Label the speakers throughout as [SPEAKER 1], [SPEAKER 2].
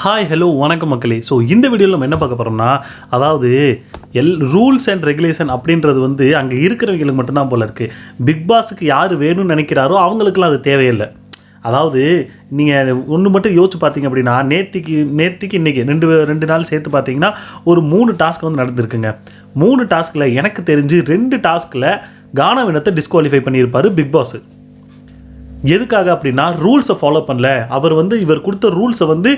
[SPEAKER 1] Hi hello வணக்கம் மக்களே. So இந்த வீடியோவில் நம்ம என்ன பார்க்க போகிறோம்னா, அதாவது ரூல்ஸ் அண்ட் ரெகுலேஷன் அப்படின்றது வந்து அங்கே இருக்கிறவங்களுக்கு மட்டும்தான் போல இருக்குது. பிக் பாஸுக்கு யார் வேணும்னு நினைக்கிறாரோ அவங்களுக்குலாம் அது தேவையில்லை. அதாவது நீங்கள் ஒன்று மட்டும் யோசிச்சு பார்த்தீங்க அப்படின்னா, நேற்றுக்கு இன்றைக்கி ரெண்டு நாள் சேர்த்து பார்த்தீங்கன்னா ஒரு 3 டாஸ்க் வந்து நடந்திருக்குங்க. 3 டாஸ்கில் எனக்கு தெரிஞ்சு 2 டாஸ்கில் கானாவினத்தை டிஸ்குவாலிஃபை பண்ணியிருப்பார் பிக் பாஸ். எதுக்காக அப்படின்னா, ரூல்ஸை ஃபாலோ பண்ணல, இவர் கொடுத்த ரூல்ஸை வந்து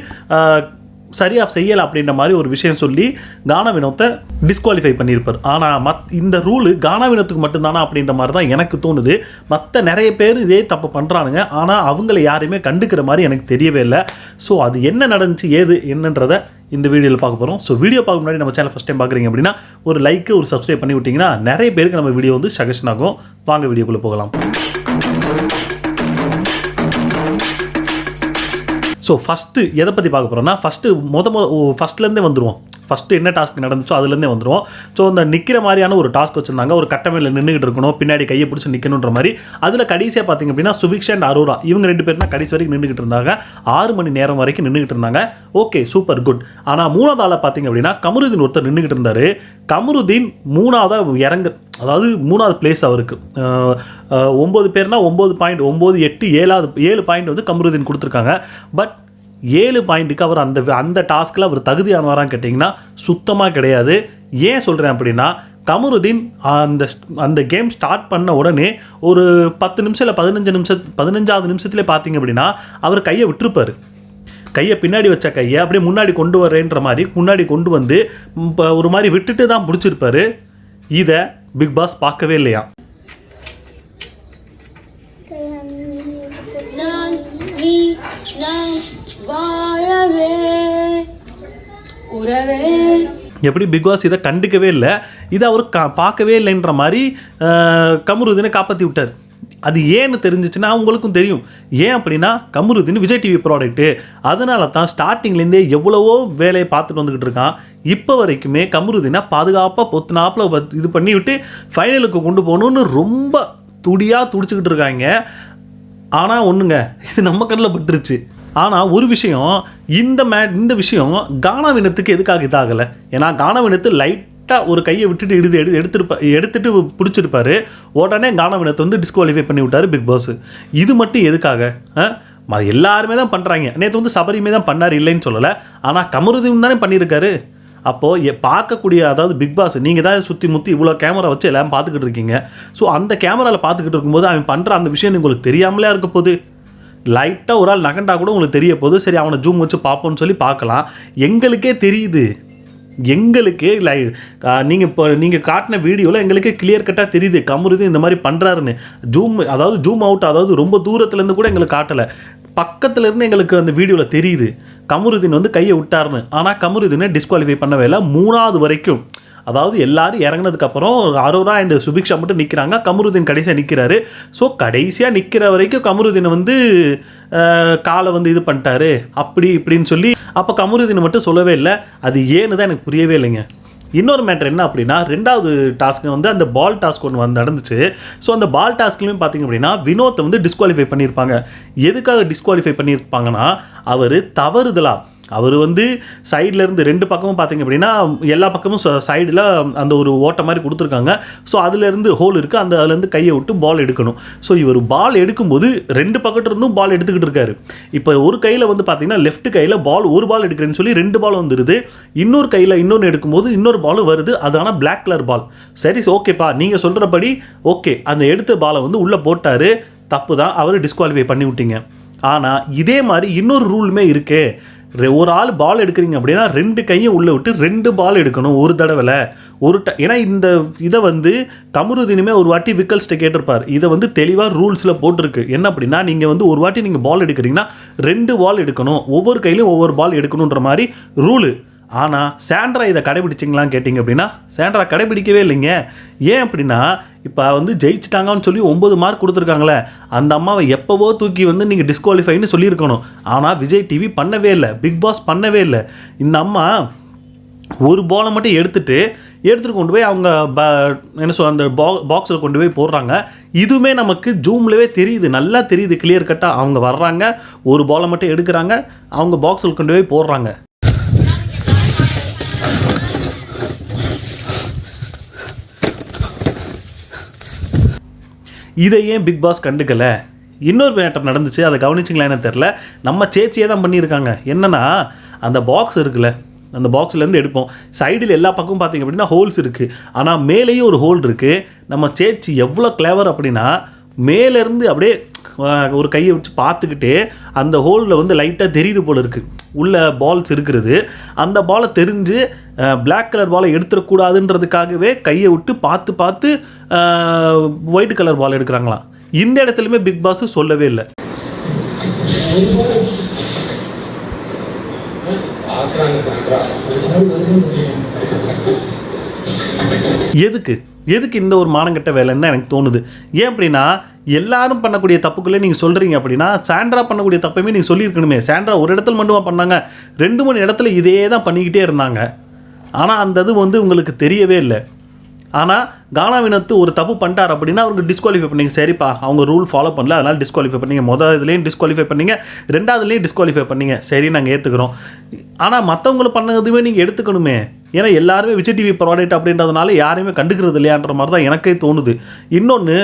[SPEAKER 1] சரியாக செய்யலை அப்படின்ற மாதிரி ஒரு விஷயம் சொல்லி கானாவினத்தை டிஸ்குவாலிஃபை பண்ணியிருப்பார். ஆனால் இந்த ரூலு கானாவினத்துக்கு மட்டும்தானா அப்படின்ற மாதிரி தான் எனக்கு தோணுது. மற்ற நிறைய பேர் இதே தப்பு பண்ணுறானுங்க, ஆனால் அவங்கள யாரையுமே கண்டுக்கிற மாதிரி எனக்கு தெரியவே இல்லை. ஸோ அது என்ன நடந்துச்சு என்னன்றதை இந்த வீடியோவில் பார்க்க போகிறோம். ஸோ வீடியோ பார்க்க முன்னாடி நம்ம சேனல் ஃபஸ்ட் டைம் பார்க்குறீங்க அப்படின்னா ஒரு லைக்கு ஒரு சப்ஸ்கிரைப் பண்ணி விட்டிங்கன்னா நிறைய பேருக்கு நம்ம வீடியோ வந்து சஜஷன் ஆகும். வாங்க வீடியோக்குள்ளே போகலாம். ஸோ ஃபஸ்ட்டு எதை பற்றி பார்க்க போகிறோம்னா, ஃபஸ்ட்லேருந்தே வந்துடுவோம். ஃபஸ்ட்டு என்ன டாஸ்க் நடந்துச்சோ அதுலேருந்தே வந்துடுவோம். ஸோ அந்த நிற்கிற மாதிரியான ஒரு டாஸ்க் வச்சுருந்தாங்க. ஒரு கட்டமையில் நின்றுக்கிட்டு இருக்கணும், பின்னாடி கையை பிடிச்சி நிற்கணுன்ற மாதிரி. அதில் கடைசியாக பார்த்திங்க அப்படின்னா சுபிக்ஷா அண்ட் அரோரா இவங்க 2 பேர் தான் கடைசி வரைக்கும் நின்றுக்கிட்டு இருந்தாங்க. 6 மணி நேரம் வரைக்கும் நின்றுக்கிட்டு இருந்தாங்க. Okay, super good. ஆனால் 3வது ஆளாக பார்த்திங்க அப்படின்னா கமருதீன் ஒருத்தர் நின்றுக்கிட்டு இருந்தார். கமருதீன் 3வது அதாவது 3வது பிளேஸ் அவருக்கு. 9 பேர்னா 9 பாயிண்ட், 9, 8, 7 பாயிண்ட் வந்து கமருதீன் கொடுத்துருக்காங்க. பட் 7 பாயிண்ட்டுக்கு அவர் அந்த டாஸ்கில் அவர் தகுதியானவரான்னு கேட்டிங்கன்னா சுத்தமாக கிடையாது. ஏன் சொல்கிறேன் அப்படின்னா, கமருதீன் அந்த கேம் ஸ்டார்ட் பண்ண உடனே ஒரு 10 நிமிஷம் இல்லை 15வது நிமிஷத்துலேயே பார்த்தீங்க அப்படின்னா அவர் கையை விட்டுருப்பார். கையை பின்னாடி வச்ச கையை அப்படியே முன்னாடி கொண்டு வரேன்ற மாதிரி முன்னாடி கொண்டு வந்து ஒரு மாதிரி விட்டுட்டு தான் பிடிச்சிருப்பார். இதை பிக் பாஸ் பார்க்கவே இல்லையா. எப்படி பிக் பாஸ் இதை கண்டுக்கவே இல்லை, இதை அவர் பார்க்கவே இல்லைன்ற மாதிரி கமருதீனை காப்பாற்றி விட்டார். அது ஏன்னு தெரிஞ்சிச்சுன்னா உங்களுக்கும் தெரியும். ஏன் அப்படின்னா, கமருதீன் விஜய் டிவி ப்ராடக்ட்டு. அதனால தான் ஸ்டார்டிங்லேருந்தே எவ்வளவோ வேலையை பார்த்துட்டு வந்துக்கிட்டு இருக்கான். இப்போ வரைக்குமே கமருதீனை பாதுகாப்பாக பொத்துனாப்பில் இது பண்ணி விட்டு ஃபைனலுக்கு கொண்டு போகணுன்னு ரொம்ப துடிச்சிக்கிட்டு இருக்காங்க. ஆனால் ஒன்றுங்க, இது நம்ம கண்ணில் பட்டுருச்சு. ஆனால் ஒரு விஷயம், இந்த விஷயம் கானாவினத்துக்கு எதுக்காக இதாகலை? ஏன்னா கானாவினத்து லைட்டாக ஒரு கையை விட்டுட்டு எடுத்துட்டு பிடிச்சிருப்பாரு. உடனே கானாவினத்தை வந்து டிஸ்குவாலிஃபை பண்ணி விட்டார் பிக் பாஸ். இது மட்டும் எதுக்காக? எல்லாருமே தான் பண்ணுறாங்க. நேற்று வந்து சபரியுமே தான் பண்ணார், இல்லைன்னு சொல்லலை. ஆனால் கமருதீன் தானே பண்ணியிருக்காரு. அப்போது பார்க்கக்கூடிய, அதாவது பிக் பாஸ் நீங்கள் தான் சுற்றி முற்றி இவ்வளோ கேமரா வச்சு எல்லாம் பார்த்துக்கிட்டு இருக்கீங்க. ஸோ அந்த கேமராவில் பார்த்துக்கிட்டு இருக்கும்போது அவன் பண்ணுற அந்த விஷயம் உங்களுக்கு தெரியாமலே இருக்க போகுது. லைட்டாக ஒரு ஆள் நகண்டா கூட உங்களுக்கு தெரிய போகுது. சரி, அவனை ஜூம் வச்சு பார்ப்போம்னு சொல்லி பார்க்கலாம். எங்களுக்கே தெரியுது, எங்களுக்கே நீங்கள் காட்டின வீடியோவில் எங்களுக்கே கிளியர் கட்டாக தெரியுது கமருதீன் இந்த மாதிரி பண்ணுறாருன்னு. ஜூம் அவுட், அதாவது ரொம்ப தூரத்துலேருந்து கூட எங்களுக்கு காட்டலை, பக்கத்துலேருந்து எங்களுக்கு அந்த வீடியோவில் தெரியுது கமருதீன் வந்து கையை விட்டாருன்னு. ஆனால் கமருதீனை டிஸ்குவாலிஃபை பண்ணவே இல்லை 3வது வரைக்கும். அதாவது எல்லாரும் இறங்கினதுக்கப்புறம் அரோரா அண்ட் சுபிக்ஷா மட்டும் நிற்கிறாங்க, கமருதீன் கடைசியாக நிற்கிறாரு. ஸோ கடைசியாக நிற்கிற வரைக்கும் கமருதீனை வந்து காலை வந்து இது பண்ணிட்டாரு அப்படி இப்படின்னு சொல்லி. அப்போ கமருதீனை மட்டும் சொல்லவே இல்லை. அது ஏன்னு தான் எனக்கு புரியவே இல்லைங்க. இன்னொரு மேட்டர் என்ன அப்படின்னா, 2வது டாஸ்க்கு வந்து அந்த பால் டாஸ்க் ஒன்று வந்து நடந்துச்சு. ஸோ அந்த பால் டாஸ்க்லையுமே பார்த்திங்க அப்படின்னா வினோத்தை வந்து டிஸ்குவாலிஃபை பண்ணியிருப்பாங்க. எதுக்காக டிஸ்குவாலிஃபை பண்ணியிருப்பாங்கன்னா, அவர் தவறுதலாக அவர் வந்து சைட்லேருந்து 2 பக்கமும் பார்த்திங்க அப்படின்னா எல்லா பக்கமும் சைடில் அந்த ஒரு ஓட்டை மாதிரி கொடுத்துருக்காங்க. ஸோ அதுலேருந்து ஹோல் இருக்குது, அதுலேருந்து கையை விட்டு பால் எடுக்கணும். ஸோ இவர் பால் எடுக்கும்போது 2 பக்கத்துலேருந்தும் பால் எடுத்துக்கிட்டு இருக்காரு. இப்போ ஒரு கையில் வந்து பார்த்திங்கன்னா லெஃப்ட் கையில் ஒரு பால் எடுக்கிறேன்னு சொல்லி 2 பால் வந்துடுது. இன்னொரு கையில் இன்னொன்று எடுக்கும்போது இன்னொரு பால் வருது. அது ஆனால் பிளாக் கலர் பால். சரி, ஓகேப்பா, நீங்கள் சொல்கிறபடி ஓகே, அந்த எடுத்த பாலை வந்து உள்ளே போட்டார், தப்பு தான், அவர் டிஸ்குவாலிஃபை பண்ணி விட்டீங்க. ஆனால் இதே மாதிரி இன்னொரு ரூலுமே இருக்குது. ஒரு ஆள் பால் எடுக்கிறீங்க அப்படின்னா 2 கையும் உள்ளே விட்டு 2 பால் எடுக்கணும் ஒரு தடவை. ஏன்னா இந்த இதை வந்து கமருதீனுமே ஒரு வாட்டி விக்கல்ஸ்ட்டை கேட்டிருப்பார். இதை வந்து தெளிவாக ரூல்ஸில் போட்டிருக்கு. என்ன அப்படின்னா, நீங்கள் வந்து ஒரு வாட்டி நீங்கள் பால் எடுக்கிறீங்கன்னா 2 பால் எடுக்கணும், ஒவ்வொரு கையிலையும் ஒவ்வொரு பால் எடுக்கணுன்ற மாதிரி ரூலு. ஆனால் சாண்ட்ரா இதை கடைபிடிச்சிங்களான்னு கேட்டிங்க அப்படின்னா சாண்ட்ரா கடைபிடிக்கவே இல்லைங்க. ஏன் அப்படின்னா, இப்போ வந்து ஜெயிச்சிட்டாங்கன்னு சொல்லி 9 மார்க் கொடுத்துருக்காங்களே, அந்த அம்மாவை எப்போவோ தூக்கி வந்து நீங்கள் டிஸ்குவாலிஃபைன்னு சொல்லியிருக்கணும். ஆனால் விஜய் டிவி பண்ணவே இல்லை, பிக் பாஸ் பண்ணவே இல்லை. இந்த அம்மா ஒரு பாலை மட்டும் எடுத்துகிட்டு எடுத்துகிட்டு கொண்டு போய் அவங்க என்ன சொல்ல அந்த பாக்ஸில் கொண்டு போய் போடுறாங்க. இதுவுமே நமக்கு ஜூம்லவே தெரியுது, நல்லா தெரியுது, கிளியர் கட்டாக. அவங்க வர்றாங்க, ஒரு பாலை மட்டும் எடுக்கிறாங்க, அவங்க பாக்ஸில் கொண்டு போய் போடுறாங்க. இதை ஏன் பிக் பாஸ் கண்டுக்கலை? இன்னொரு மேட்டர் நடந்துச்சு, அதை கவனிச்சிங்களா என்ன தெரில. நம்ம சேச்சியே தான் பண்ணியிருக்காங்க. என்னென்னா அந்த பாக்ஸ் இருக்குல்ல, அந்த பாக்ஸ்லேருந்து எடுப்போம், சைடில் எல்லா பக்கமும் பார்த்திங்க அப்படின்னா ஹோல்ஸ் இருக்குது, ஆனால் மேலேயும் ஒரு ஹோல் இருக்குது. நம்ம சேச்சி எவ்வளோ கிளவர் அப்படின்னா, மேலேருந்து அப்படியே ஒரு கையை வச்சு பார்த்துக்கிட்டே அந்த ஹோலில் வந்து லைட்டாக தெரியுது போல் இருக்குது உள்ள பால்ஸ் இருக்கிறது. அந்த பாலை தெரிஞ்சு பிளாக் கலர் பாலை எடுத்துடக்கூடாதுன்றதுக்காகவே கையை விட்டு பார்த்து பார்த்து ஒயிட் கலர் பால் எடுக்கிறாங்களாம். இந்த இடத்துலையுமே பிக் பாஸ் சொல்லவே இல்லை. எதுக்கு இந்த ஒரு மானங்கட்ட வேலைன்னு எனக்கு தோணுது. ஏன் அப்படின்னா, எல்லாரும் பண்ணக்கூடிய தப்புக்குள்ளே நீங்கள் சொல்கிறீங்க அப்படின்னா, சாண்ட்ரா பண்ணக்கூடிய தப்பையுமே நீங்கள் சொல்லியிருக்கணுமே. சாண்ட்ரா ஒரு இடத்துல மட்டுமா பண்ணாங்க, 2-3 இடத்துல இதே தான் பண்ணிக்கிட்டே இருந்தாங்க. ஆனால் அந்த இது வந்து உங்களுக்கு தெரியவே இல்லை. ஆனால் கானா வினோத் ஒரு தப்பு பண்ணிட்டார் அப்படின்னா அவருக்கு டிஸ்குவாலிஃபை பண்ணிங்க. சரிப்பா, அவங்க ரூல் ஃபாலோ பண்ணல, அதனால் டிஸ்குவாலிஃபை பண்ணிங்க. மொதல் இதுலேயும் டிஸ்குவாலிஃபை பண்ணிங்க, 2வதுலேயும் டிஸ்குவாலிஃபை பண்ணிங்க. சரி, நாங்கள் ஏற்றுக்கிறோம். ஆனால் மற்றவங்களை பண்ணதுமே நீங்கள் எடுத்துக்கணுமே. ஏன்னா எல்லாருமே விஜய் டிவி ப்ராடக்ட் அப்படின்றதுனால யாரையுமே கண்டுக்கிறது இல்லையான்ற மாதிரி தான் எனக்கே தோணுது. இன்னொன்று,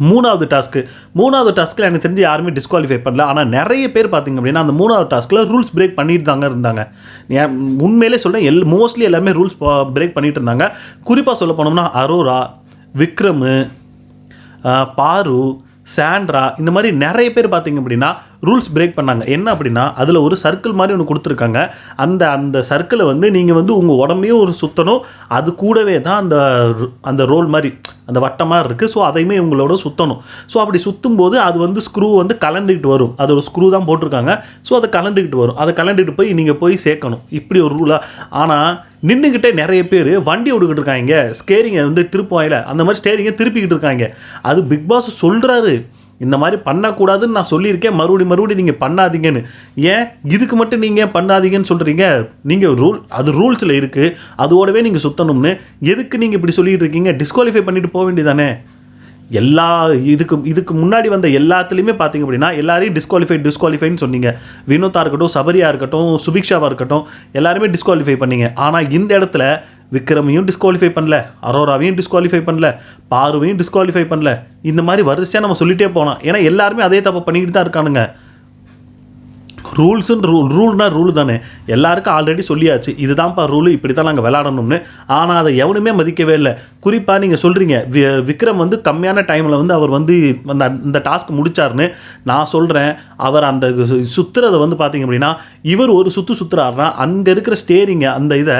[SPEAKER 1] மூணாவது டாஸ்க்கில் எனக்கு தெரிஞ்சு யாருமே டிஸ்குவாலிஃபை பண்ணல. ஆனால் நிறைய பேர் பார்த்திங்க அப்படின்னா அந்த 3வது டாஸ்க்கில் ரூல்ஸ் பிரேக் பண்ணிட்டு தாங்க இருந்தாங்க. உண்மையிலே சொல்கிறேன், மோஸ்ட்லி எல்லாருமே ரூல்ஸ் பிரேக் பண்ணிட்டு இருந்தாங்க. குறிப்பாக சொல்ல போனோம்னா அரோரா, விக்ரம், பாரு, சாண்ட்ரா, இந்த மாதிரி நிறைய பேர் பார்த்திங்க அப்படின்னா ரூல்ஸ் பிரேக் பண்ணாங்க. என்ன அப்படின்னா, அதில் ஒரு சர்க்கிள் மாதிரி ஒன்று கொடுத்துருக்காங்க. அந்த சர்க்கிளை வந்து நீங்கள் வந்து உங்கள் உடம்பையும் ஒரு சுற்றணும், அது கூடவே தான் அந்த ரோல் மாதிரி அந்த வட்டமாக இருக்குது. ஸோ அதையுமே உங்களோட சுற்றணும். ஸோ அப்படி சுற்றும்போது அது வந்து ஸ்க்ரூ வந்து கலண்டுக்கிட்டு வரும். அது ஒரு ஸ்க்ரூ தான் போட்டிருக்காங்க. ஸோ அதை கலண்டுக்கிட்டு வரும். அதை கலண்டுக்கிட்டு போய் நீங்கள் போய் சேர்க்கணும். இப்படி ஒரு ரூலாக. ஆனால் நின்றுக்கிட்டே நிறைய பேர் வண்டி ஓடிக்கிட்டு இருக்காங்க, ஸ்டேரிங்கை வந்து திருப்புவாயில அந்த மாதிரி ஸ்டேரிங்கை திருப்பிக்கிட்டு இருக்காங்க. அது பிக் பாஸ் சொல்கிறாரு, இந்த மாதிரி பண்ணக்கூடாதுன்னு நான் சொல்லியிருக்கேன், மறுபடியும் நீங்கள் பண்ணாதீங்கன்னு. ஏன் இதுக்கு மட்டும் நீங்கள் பண்ணாதீங்கன்னு சொல்கிறீங்க? நீங்கள் அது ரூல்ஸில் இருக்குது, அதோடவே நீங்கள் சுற்றணும்னு எதுக்கு நீங்கள் இப்படி சொல்லிட்டு இருக்கீங்க? டிஸ்குவாலிஃபை பண்ணிட்டு போக வேண்டியதானே. இதுக்கு முன்னாடி வந்த எல்லாத்துலேயுமே பார்த்திங்க அப்படின்னா எல்லாரையும் டிஸ்குவாலிஃபைன்னு சொன்னீங்க. வினோத்தா இருக்கட்டும், சபரியா இருக்கட்டும், சுபிக்ஷாவாக இருக்கட்டும், எல்லாருமே டிஸ்குவாலிஃபை பண்ணீங்க. ஆனால் இந்த இடத்துல விக்ரமையும் டிஸ்குவாலிஃபை பண்ணல, அரோராவையும் டிஸ்குவாலிஃபை பண்ணல, பாருவையும் டிஸ்குவாலிஃபை பண்ணல. இந்த மாதிரி வரிசையாக நம்ம சொல்லிகிட்டே போனோம். ஏன்னா எல்லாருமே அதே தப்பு பண்ணிக்கிட்டு தான் இருக்கானுங்க. ரூல்னா ரூல் தானே, எல்லாருக்கும் ஆல்ரெடி சொல்லியாச்சு, இதுதான்ப்பா ரூலு, இப்படி தான் நாங்கள் விளாடணும்னு. ஆனால் அதை எவனுமே மதிக்கவே இல்லை. குறிப்பாக நீங்கள் சொல்கிறீங்க விக்ரம் வந்து கம்மியான டைமில் வந்து அவர் வந்து அந்த டாஸ்க் முடித்தார்னு. நான் சொல்கிறேன், அவர் அந்த சுற்றுறதை வந்து பார்த்திங்க அப்படின்னா, இவர் ஒரு சுற்றுறாருனா அங்கே இருக்கிற ஸ்டேரிங்க அந்த இதை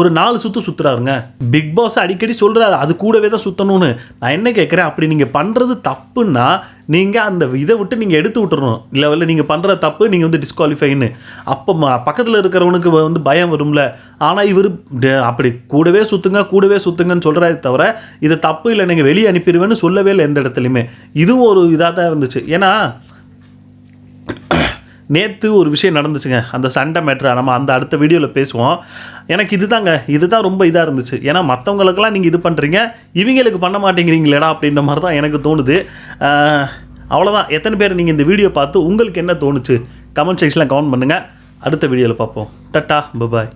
[SPEAKER 1] ஒரு 4 சுற்றுறாருங்க. பிக் பாஸ் அடிக்கடி சொல்கிறாரு அது கூடவே தான் சுற்றணும்னு. நான் என்ன கேட்குறேன், அப்படி நீங்கள் பண்ணுறது தப்புன்னா நீங்கள் அந்த இதை விட்டு நீங்கள் எடுத்து விட்டுறணும். இல்லை நீங்கள் பண்ணுற தப்பு, நீங்கள் வந்து டிஸ்குவாலிஃபைன்னு. அப்போ பக்கத்தில் இருக்கிறவனுக்கு வந்து பயம் வரும்ல. ஆனால் இவர் அப்படி கூடவே சுற்றுங்கன்னு சொல்கிறாரு தவிர இது தப்பு இல்லை, நீங்கள் வெளியே அனுப்பிடுவேன்னு சொல்லவே இல்லை எந்த இடத்துலையுமே. இதுவும் ஒரு இதாக தான் இருந்துச்சு. ஏன்னா நேற்று ஒரு விஷயம் நடந்துச்சுங்க, அந்த சண்டை மேட்ரு. நம்ம அந்த அடுத்த வீடியோவில் பேசுவோம். எனக்கு இதுதான் ரொம்ப இதாக இருந்துச்சு. ஏன்னா மற்றவங்களுக்கெல்லாம் நீங்கள் இது பண்ணுறீங்க, இவங்களுக்கு பண்ண மாட்டேங்கிறீங்களேடா அப்படின்ற மாதிரி தான் எனக்கு தோணுது. அவ்வளோதான். எத்தனை பேர் நீங்கள் இந்த வீடியோ பார்த்து உங்களுக்கு என்ன தோணுச்சு கமெண்ட் செக்ஷனில் கமெண்ட் பண்ணுங்கள். அடுத்த வீடியோவில் பார்ப்போம். Ta-ta, bye bye.